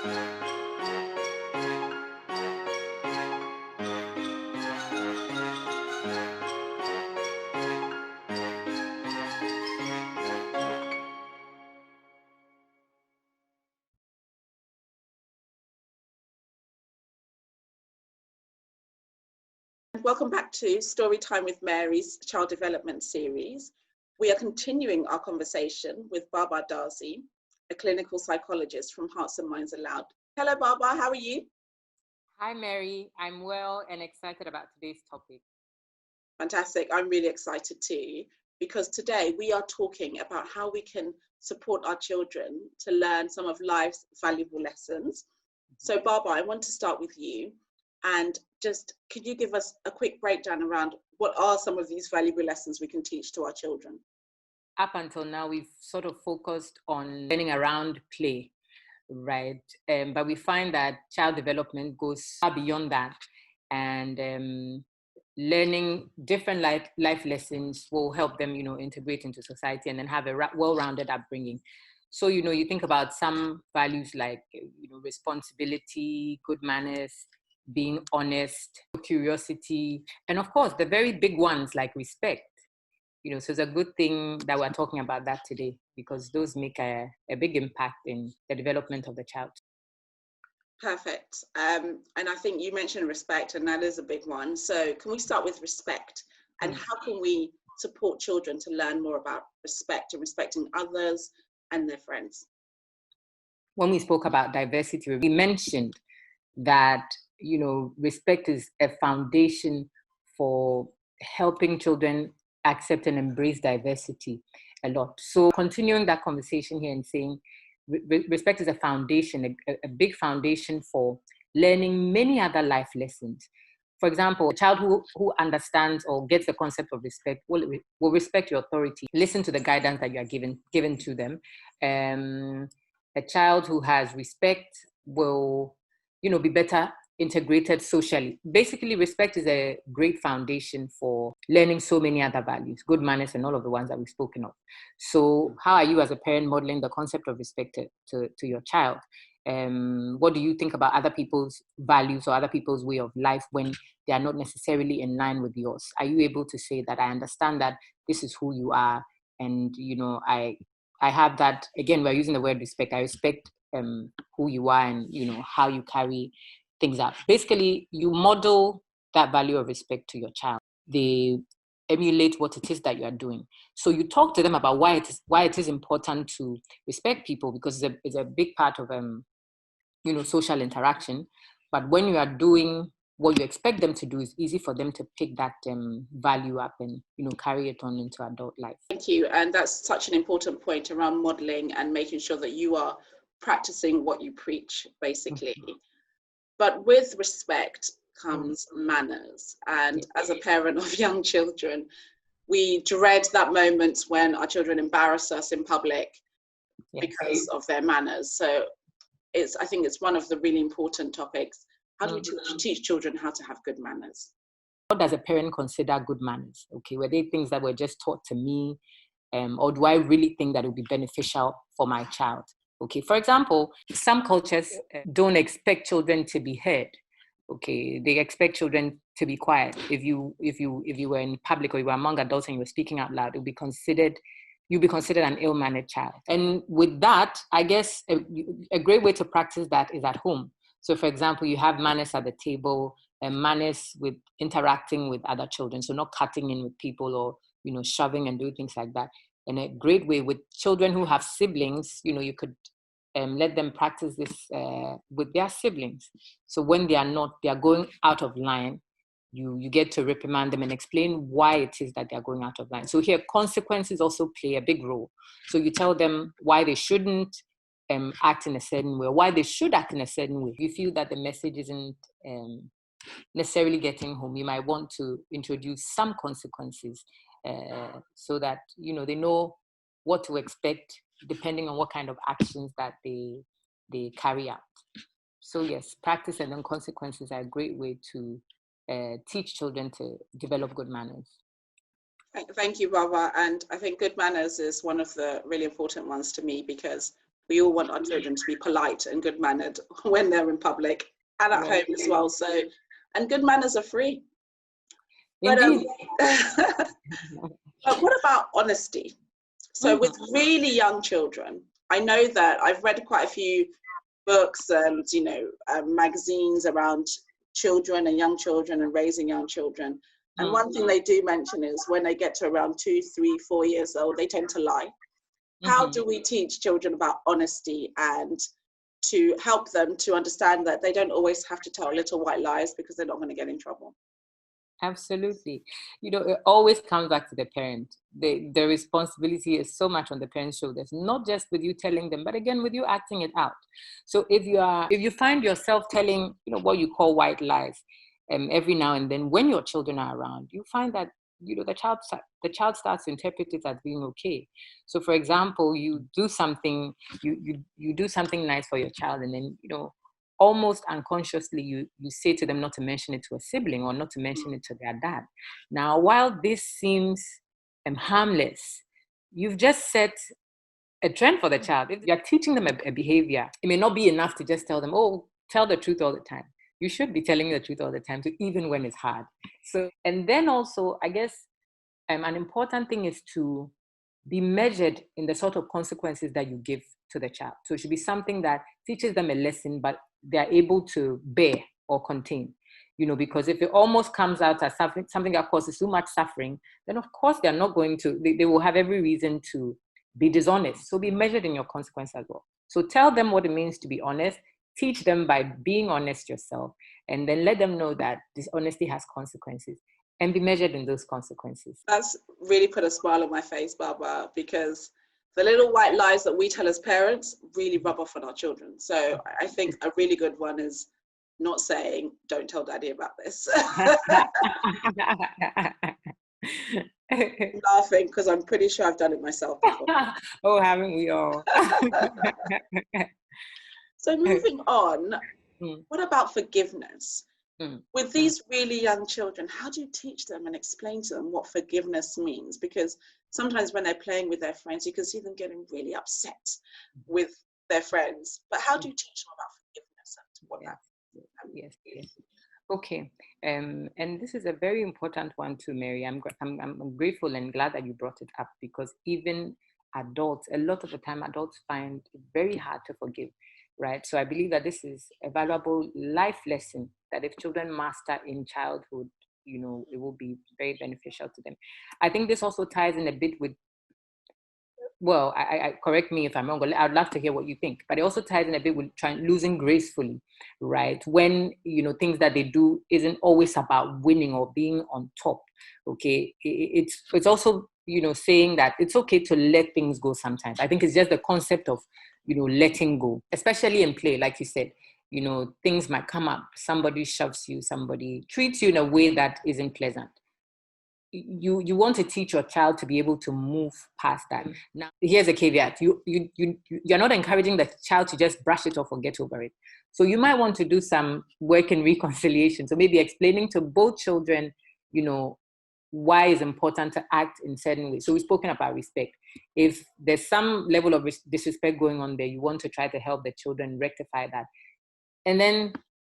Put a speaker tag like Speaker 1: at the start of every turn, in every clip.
Speaker 1: Welcome back to Storytime with Mary's Child Development Series. We are continuing our conversation with Baba Darzi, a clinical psychologist from Hearts and Minds Aloud. Hello, Baba, how are you?
Speaker 2: Hi, Mary. I'm well and excited about today's topic.
Speaker 1: Fantastic. I'm really excited too, because today we are talking about how we can support our children to learn some of life's valuable lessons. So, Baba, I want to start with you. And just, could you give us a quick breakdown around what are some of these valuable lessons we can teach to our children?
Speaker 2: Up until now, we've sort of focused on learning around play, right? But we find that child development goes far beyond that. And learning different life lessons will help them, integrate into society and then have a well-rounded upbringing. So, you think about some values like, responsibility, good manners, being honest, curiosity, and of course, the very big ones like respect. So it's a good thing that we're talking about that today because those make a big impact in the development of the child.
Speaker 1: Perfect. And I think you mentioned respect, and that is a big one. So can we start with respect? And how can we support children to learn more about respect and respecting others and their friends?
Speaker 2: When we spoke about diversity, we mentioned that, respect is a foundation for helping children accept and embrace diversity a lot. So continuing that conversation here and saying respect is a foundation, a big foundation for learning many other life lessons. For example, a child who understands or gets the concept of respect will respect your authority, listen to the guidance that you are given to them. A child who has respect will, be better integrated socially. Basically, respect is a great foundation for learning so many other values, good manners, and all of the ones that we've spoken of. So how are you as a parent modeling the concept of respect to your child? What do you think about other people's values or other people's way of life when they are not necessarily in line with yours? Are you able to say that I understand that this is who you are, and I have that? Again, we're using the word respect. I respect who you are and how you carry things out. Basically, you model that value of respect to your child. They emulate what it is that you are doing. So you talk to them about why it is important to respect people, because it's a big part of social interaction. But when you are doing what you expect them to do, it's easy for them to pick that value up and carry it on into adult life.
Speaker 1: Thank you. And that's such an important point around modeling and making sure that you are practicing what you preach, basically. Mm-hmm. But with respect comes manners. And as a parent of young children, we dread that moment when our children embarrass us in public because of their manners. So I think it's one of the really important topics. How do we teach children how to have good manners?
Speaker 2: What does a parent consider good manners? Okay, were they things that were just taught to me? Or do I really think that it would be beneficial for my child? Okay, for example, some cultures don't expect children to be heard. Okay, they expect children to be quiet. If you were in public or you were among adults and you were speaking out loud, you'd be considered an ill-mannered child. And with that, I guess a great way to practice that is at home. So, for example, you have manners at the table and manners with interacting with other children. So, not cutting in with people or shoving and doing things like that. And a great way with children who have siblings, you could let them practice this with their siblings. So when they are going out of line, you get to reprimand them and explain why it is that they're going out of line. So here, consequences also play a big role. So you tell them why they shouldn't act in a certain way, or why they should act in a certain way. If you feel that the message isn't necessarily getting home, you might want to introduce some consequences so that they know what to expect depending on what kind of actions that they carry out. So yes, practice and then consequences are a great way to teach children to develop good manners.
Speaker 1: Thank you, Baba. And I think good manners is one of the really important ones to me, because we all want our children to be polite and good mannered when they're in public and at home as well. So, and good manners are free. But,
Speaker 2: Indeed.
Speaker 1: but what about honesty? So with really young children, I know that I've read quite a few books and, magazines around children and young children and raising young children. And one thing they do mention is when they get to around 2, 3, 4 years old, they tend to lie. How do we teach children about honesty and to help them to understand that they don't always have to tell little white lies because they're not going to get in trouble?
Speaker 2: Absolutely. It always comes back to the parent. The responsibility is so much on the parent's shoulders, not just with you telling them, but again, with you acting it out. So if you find yourself telling, what you call white lies, every now and then when your children are around, you find that, the child starts to interpret it as being okay. So for example, you do something nice for your child, and then, almost unconsciously, you say to them not to mention it to a sibling or not to mention it to their dad. Now, while this seems harmless, you've just set a trend for the child. If you're teaching them a behavior, it may not be enough to just tell them, oh, tell the truth all the time. You should be telling the truth all the time, even when it's hard. So, and then also, I guess, an important thing is to be measured in the sort of consequences that you give to the child. So it should be something that teaches them a lesson, but they're able to bear or contain, because if it almost comes out as something that causes too much suffering, then of course they're not going to, they will have every reason to be dishonest. So be measured in your consequence as well. So tell them what it means to be honest, teach them by being honest yourself, and then let them know that dishonesty has consequences, and be measured in those consequences.
Speaker 1: That's really put a smile on my face, Barbara, because the little white lies that we tell as parents really rub off on our children. So I think a really good one is not saying, don't tell daddy about this. Laughing because I'm pretty sure I've done it myself before.
Speaker 2: Oh, haven't we all?
Speaker 1: So moving on, what about forgiveness? With these really young children, how do you teach them and explain to them what forgiveness means? Because sometimes when they're playing with their friends, you can see them getting really upset with their friends. But how do you teach them about forgiveness and what that
Speaker 2: Yes. Okay. And this is a very important one too, Mary. I'm grateful and glad that you brought it up, because even adults, a lot of the time, adults find it very hard to forgive, right? So I believe that this is a valuable life lesson that if children master in childhood, it will be very beneficial to them. I think this also ties in a bit with, well, I correct me if I'm wrong, I'd love to hear what you think, but it also ties in a bit with losing gracefully, right? When, things that they do isn't always about winning or being on top, okay? It's also, saying that it's okay to let things go sometimes. I think it's just the concept of, letting go, especially in play, like you said. Things might come up, somebody shoves you, somebody treats you in a way that isn't pleasant. You want to teach your child to be able to move past that. Now, here's a caveat. You're not encouraging the child to just brush it off or get over it. So you might want to do some work in reconciliation. So maybe explaining to both children, why it's important to act in certain ways. So we've spoken about respect. If there's some level of disrespect going on there, you want to try to help the children rectify that. And then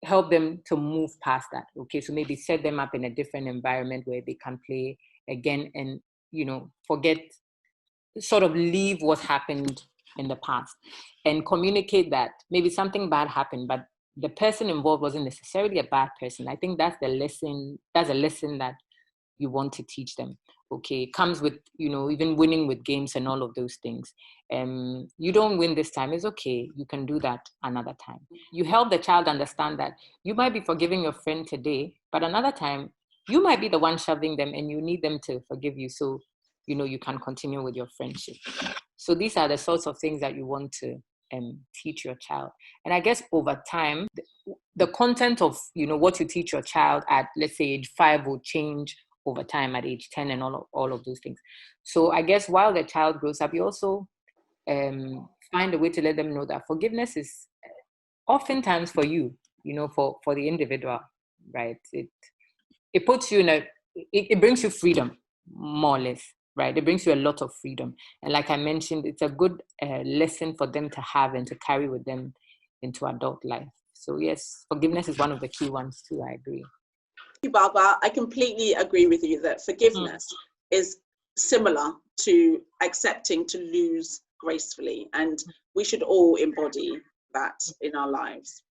Speaker 2: help them to move past that. Okay, so maybe set them up in a different environment where they can play again and, forget, sort of leave what happened in the past and communicate that maybe something bad happened, but the person involved wasn't necessarily a bad person. I think that's a lesson that you want to teach them. Okay, it comes with, even winning with games and all of those things. You don't win this time, it's okay, you can do that another time. You help the child understand that you might be forgiving your friend today, but another time you might be the one shoving them and you need them to forgive you, so you can continue with your friendship. So these are the sorts of things that you want to teach your child. And I guess over time, the content of what you teach your child at, let's say, age 5 will change over time at age 10 and all of those things. So I guess while the child grows up, you also find a way to let them know that forgiveness is oftentimes for you, for the individual, right? It puts you in it brings you freedom, more or less. right? It brings you a lot of freedom. And like I mentioned, it's a good lesson for them to have and to carry with them into adult life. So yes, forgiveness is one of the key ones too, I agree.
Speaker 1: Thank you, Baba. I completely agree with you that forgiveness is similar to accepting to lose gracefully, and we should all embody that in our lives.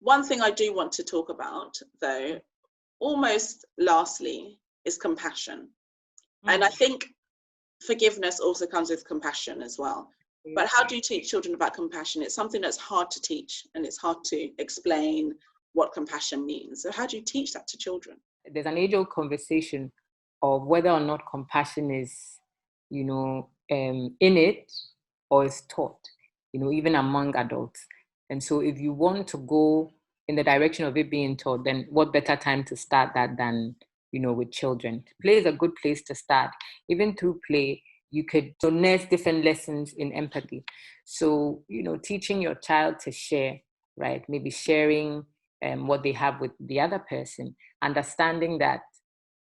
Speaker 1: One thing I do want to talk about, though, almost lastly, is compassion. And I think forgiveness also comes with compassion as well. But how do you teach children about compassion? It's something that's hard to teach, and it's hard to explain what compassion means. So how do you teach that to children?
Speaker 2: There's an age-old conversation of whether or not compassion is, innate or is taught, even among adults. And so if you want to go in the direction of it being taught, then what better time to start that than, with children? Play is a good place to start. Even through play, you could nurse different lessons in empathy. So, teaching your child to share, right? Maybe sharing what they have with the other person, understanding that,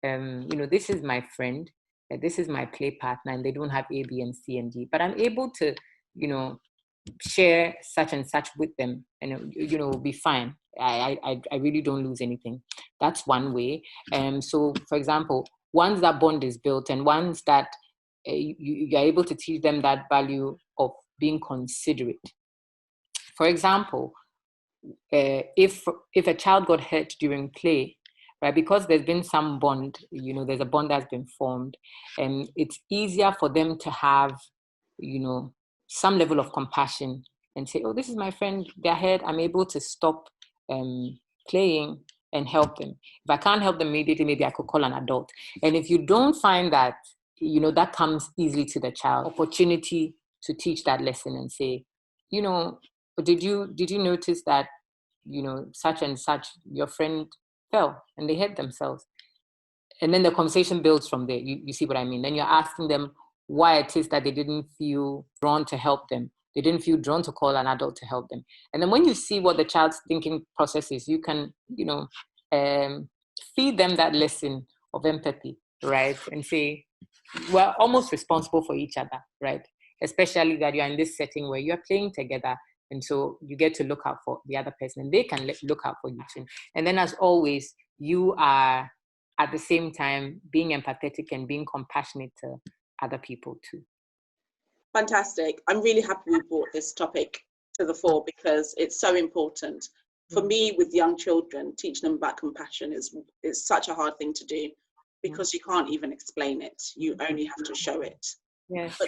Speaker 2: this is my friend, this is my play partner, and they don't have A, B, and C, and D, but I'm able to, share such and such with them, and be fine. I really don't lose anything. That's one way. So, for example, once that bond is built, and once that you're able to teach them that value of being considerate. For example, if a child got hurt during play, right, because there's been some bond, there's a bond that's been formed, and it's easier for them to have, some level of compassion and say, oh, this is my friend, they're hurt, I'm able to stop playing and help them. If I can't help them immediately, maybe I could call an adult. And if you don't find that, that comes easily to the child, opportunity to teach that lesson and say, did you notice that, such and such, your friend fell and they hurt themselves? And then the conversation builds from there. You see what I mean? Then you're asking them why it is that they didn't feel drawn to help them. They didn't feel drawn to call an adult to help them. And then when you see what the child's thinking process is, you can, feed them that lesson of empathy, right? And say, we're almost responsible for each other, right? Especially that you're in this setting where you're playing together. And so you get to look out for the other person, and they can look out for you too. And then, as always, you are at the same time being empathetic and being compassionate to other people too.
Speaker 1: Fantastic. I'm really happy we brought this topic to the fore, because it's so important. For me, with young children, teaching them about compassion is such a hard thing to do, because you can't even explain it. You only have to show it.
Speaker 2: Yes.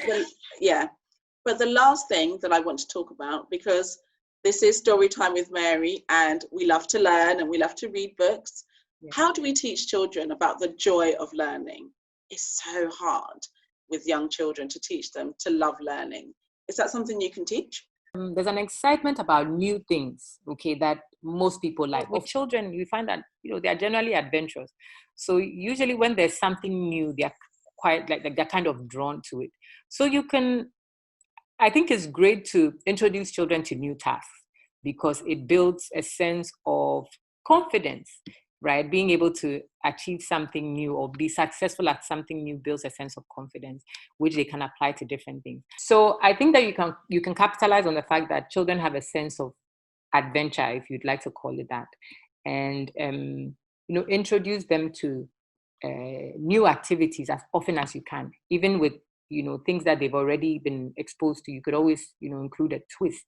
Speaker 1: But the last thing that I want to talk about, because this is Storytime with Mary, and we love to learn and we love to read books. Yes. How do we teach children about the joy of learning? It's so hard with young children to teach them to love learning. Is that something you can teach?
Speaker 2: There's an excitement about new things, okay, that most people like. With children, we find that, they are generally adventurous. So usually when there's something new, they're quite they're kind of drawn to it. So I think it's great to introduce children to new tasks, because it builds a sense of confidence, right? Being able to achieve something new or be successful at something new builds a sense of confidence, which they can apply to different things. So I think that you can capitalize on the fact that children have a sense of adventure, if you'd like to call it that, and introduce them to new activities as often as you can, even with things that they've already been exposed to. You could always include a twist,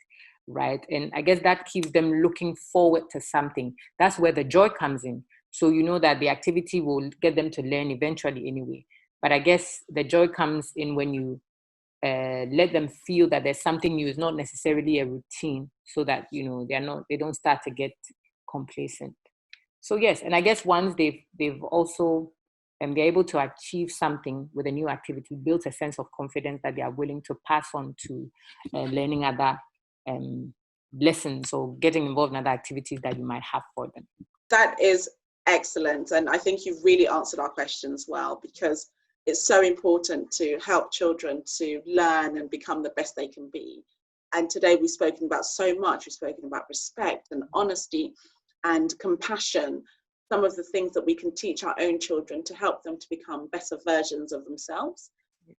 Speaker 2: right? And I guess that keeps them looking forward to something. That's where the joy comes in. So that the activity will get them to learn eventually anyway. But I guess the joy comes in when you let them feel that there's something new. It's not necessarily a routine, so that they don't start to get complacent. So yes, and I guess once they've also they're able to achieve something with a new activity, builds a sense of confidence that they are willing to pass on to learning other lessons or getting involved in other activities that you might have for them.
Speaker 1: That is excellent. And I think you've really answered our questions well, because it's so important to help children to learn and become the best they can be. And today we've spoken about so much. We've spoken about respect and honesty and compassion. some of the things that we can teach our own children to help them to become better versions of themselves.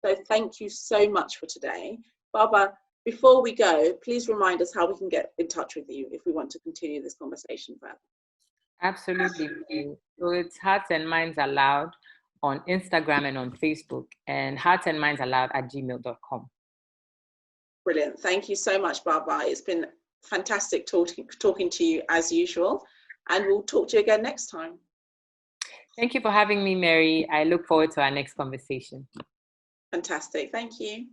Speaker 1: So thank you so much for today. Baba, before we go, please remind us how we can get in touch with you if we want to continue this conversation further.
Speaker 2: Absolutely. So it's Hearts and Minds Aloud on Instagram and on Facebook, and heartsandmindsaloud@gmail.com.
Speaker 1: Brilliant. Thank you so much, Baba. It's been fantastic talking to you as usual, and we'll talk to you again next time.
Speaker 2: Thank you for having me, Mary. I look forward to our next conversation.
Speaker 1: Fantastic. Thank you.